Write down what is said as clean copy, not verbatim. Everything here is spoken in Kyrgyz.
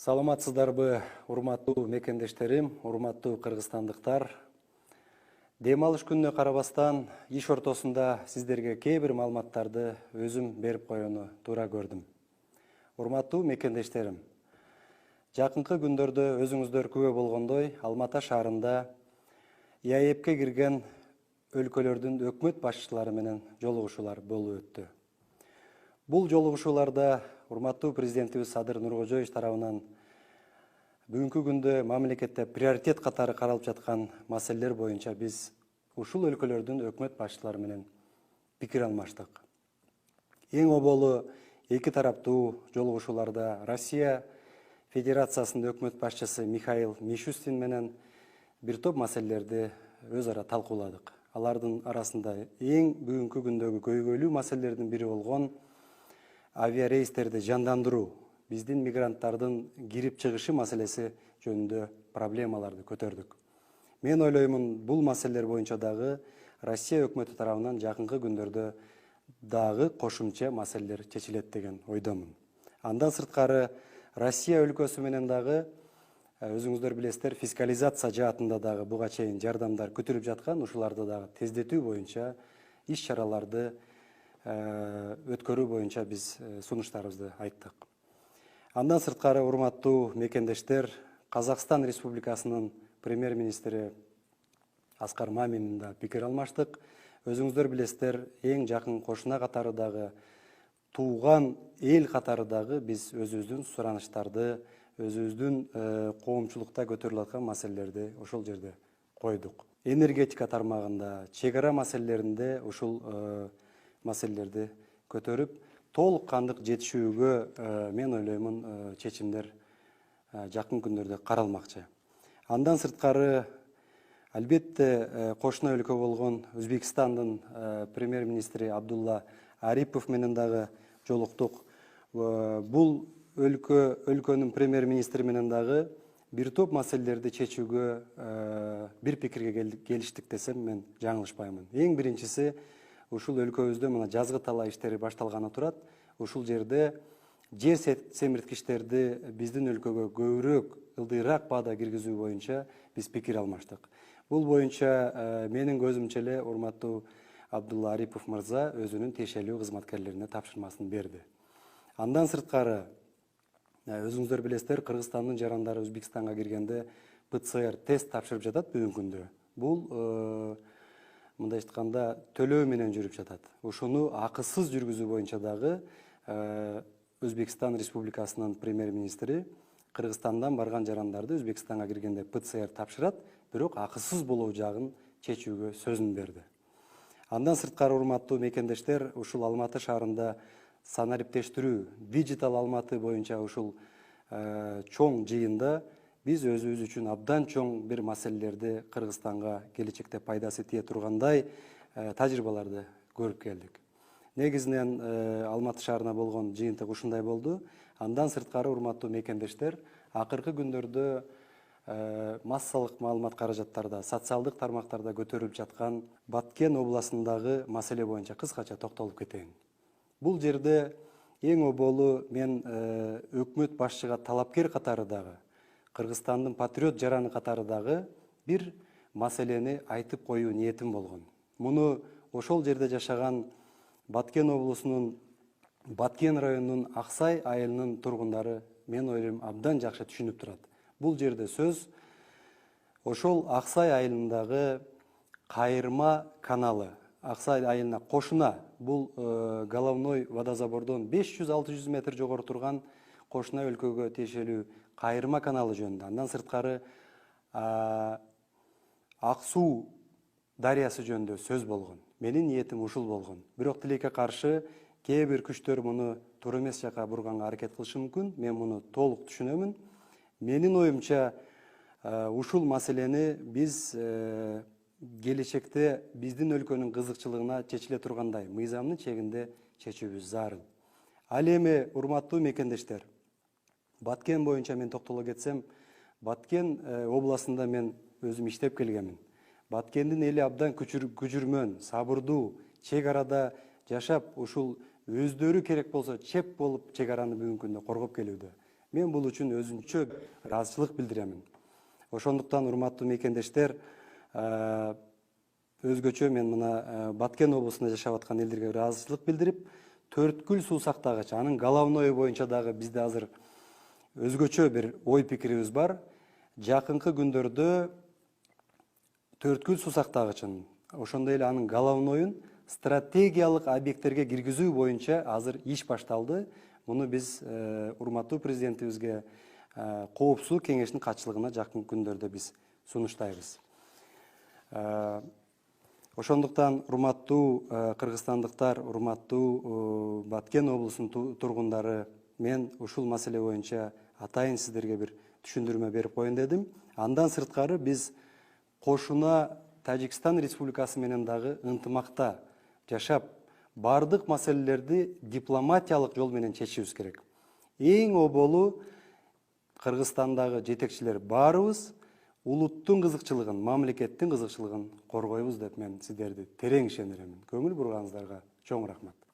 Саламатсыздарбы, урматтуу мекендештерим, урматтуу кыргызстандыктар. Дем алыш күнүнө карабастан иш ортосунда сиздерге кээ бир маалыматтарды өзүм берип коюуну туура көрдүм. Урматтуу мекендештерим, жакынкы күндөрдө өзүңүздөр күбө болгондой, Алматы шаарында ИАЭПке кирген өлкөлөрдүн өкмөт башчылары менен жолугушуулар болуп өттү. Бул жолугушууларда урматтуу президентибиз Садыр Нуркожоевич тарабынан бүгүнкү күндө мамлекетте приоритет катары каралып жаткан маселелер боюнча биз ушул өлкөлөрдүн өкмөт башчылары менен пикир алмаштык. Эң оболу эки тараптуу жолугушууларда Россия Федерациясынын өкмөт башчысы Михаил Мишустин менен бир топ маселелерди өз ара талкууладык. Алардын арасында эң бүгүнкү күндөгү көйгөйлүү маселелердин бири болгон авиарейстерди жандандыруу, биздин мигранттардын кирип чыгышы маселеси жөнүндө проблемаларды көтөрдүк. Мен ойлоймун, бул маселелер боюнча дагы Россия өкмөтү тарабынан жакынкы күндөрдө дагы кошумча маселелер чечилет деген ойдомун. Андан сырткары Россия өлкөсү менен дагы өзүңүздөр билесиздер, фискализация жаатында дагы буга чейин жардамдар күтүлүп жаткан, ушуларды дагы тездетүү боюнча иш чараларды өткөрүү боюнча биз сунуштарыбызды айттык. Андан сырткары, урматтуу мекендештер, Казакстан Республикасынын премьер-министри Аскар Маминин да пикир алмаштык. Өзүңүздөр билесиздер, эң жакын кошуна катары дагы, тууган эл катары дагы биз өзүбүздүн сураныштарды, өзүбүздүн коомчулукта көтөрүлүп аткан маселелерди ошол жерде койдук. Энергетика тармагында, чек ара маселелеринде ушул маселелерди көтөрүп, толук кандык жетишүүгө мен ойлоймун чечимдер жакын күндөрдө каралмакчы. Андан сырткары, албетте кошуна өлкө болгон Өзбекстандын премьер-министри Абдулла Арипов менен дагы жолуктук. Бул өлкөнүн премьер-министри менен дагы бир топ маселелерди чечүүгө бир пикирге келиштик десем мен жаңылышпаймын. Эң биринчиси, ушул өлкөбүздө мына жазгы талаа иштери башталганы турат. Ушул жерде жер семирткичтерди биздин өлкөгө көбүрөөк, ылдыйраак баада киргизүү боюнча биз пикир алмаштык. Бул боюнча менин көзүмчө эле урматтуу Абдулла Арипов мырза өзүнүн тиешелүү кызматкерлерине тапшырмасын берди. Андан сырткары, өзүңүздөр билесиздер, Кыргызстандын жарандары Өзбекстанга киргенде ПЦР тест тапшырып жатат бүгүнкү күндө. Бул мындай айтканда төлөө менен жүрүп жатат. Ушуну акысыз жүргүзүү боюнча дагы Өзбекстан Республикасынын премьер-министри Кыргызстандан барган жарандарды Өзбекстанга киргенде ПЦР тапшырат, бирок акысыз болуу жагын чечүүгө сөзүн берди. Андан сырткары, урматтуу мекендештер, ушул Алматы шаарында санариптештирүү, Digital Алматы боюнча ушул чоң жыйында биз өзүбүз үчүн абдан чоң бир маселелерди Кыргызстанга келечекте пайдасы тие тургандай тажрыйбаларды көрүп келдик. Негизинен Алматы шаарына болгон жыйынтык ушундай болду. Андан сырткары, урматтуу мекендештер, акыркы күндөрдө массалык маалымат каражаттарда, социалдык тармактарда көтөрүлүп жаткан Баткен областындагы маселе боюнча кыскача токтолуп кетейин. Бул жерде эң оболу мен өкмөт башчыга талапкер катары дагы, Кыргызстандын патриот жараны катары дагы бир маселени айтып коюу ниетим болгон. Муну ошол жерде жашаган Баткен облусунун Баткен районунун Аксай айылынын тургундары мен ойлойм абдан жакшы түшүнүп турат. Бул жерде сөз ошол Аксай айылындагы кайырма каналы, Аксай айылына кошуна, бул головной водозабордон 500-600 метр жогору турган кошуна өлкөгө тиешелүү кайырма каналы жөнүндө. Андан сырткары Ак суу дарыясы жөнүндө сөз болгон. Менин ниетим ушул болгон. Бирок тилекке каршы кээ бир күчтөр муну туура эмес жака бурганга аракет кылышы мүмкүн. Мен муну толук түшүнөмүн. Менин оюмча ушул маселени биз келечекте биздин өлкөнүн кызыкчылыгына чечиле тургандай мыйзамдын чегинде чечүүбүз зарыл. Ал эми, урматтуу мекендештер, Баткен боюнча мен токтоло кетсем, Баткен областында мен өзүм иштеп келгенмин. Баткендин эли абдан күчүрмөн, сабырдуу, чек арада жашап, ушул өздөрү керек болсо чеп болуп чек араны бүгүнкү күндө коргоп келүүдө. Мен бул үчүн өзүнчө ыраазычылык билдиремин. Ошондуктан урматтуу мекендештер, өзгөчө мен мына Баткен облусунда жашап аткан элдерге ыраазычылык билдирип, Төрткүл суу сактагыч, анын головной боюнча дагы бизде азыр өзгөчө бир ой пикирибиз бар. Жакынкы күндөрдө Төрткүл суу сактагычын, ошондой эле анын головнойун стратегиялык объекттерге киргизүү боюнча азыр иш башталды. Муну биз урматтуу президентибизге коопсуздук кеңешинин катчылыгына жакын күндөрдө биз сунуштайбыз. Ошондуктан урматтуу кыргызстандыктар, урматтуу Баткен облусунун тургундары, мен ушул маселе боюнча атайын сиздерге бир түшүндүрмө берип коеюн дедим. Андан сырткары биз кошуна Тажикстан Республикасы менен дагы ынтымакта жашап, бардык маселелерди дипломатиялык жол менен чечишибиз керек. Эң оболу Кыргызстандагы жетекчилер баарыбыз улуттун кызыкчылыгын, мамлекеттин кызыкчылыгын коргойбуз деп мен сиздерди терең ишендиремин. Көңүл бурганыңыздарга чоң рахмат.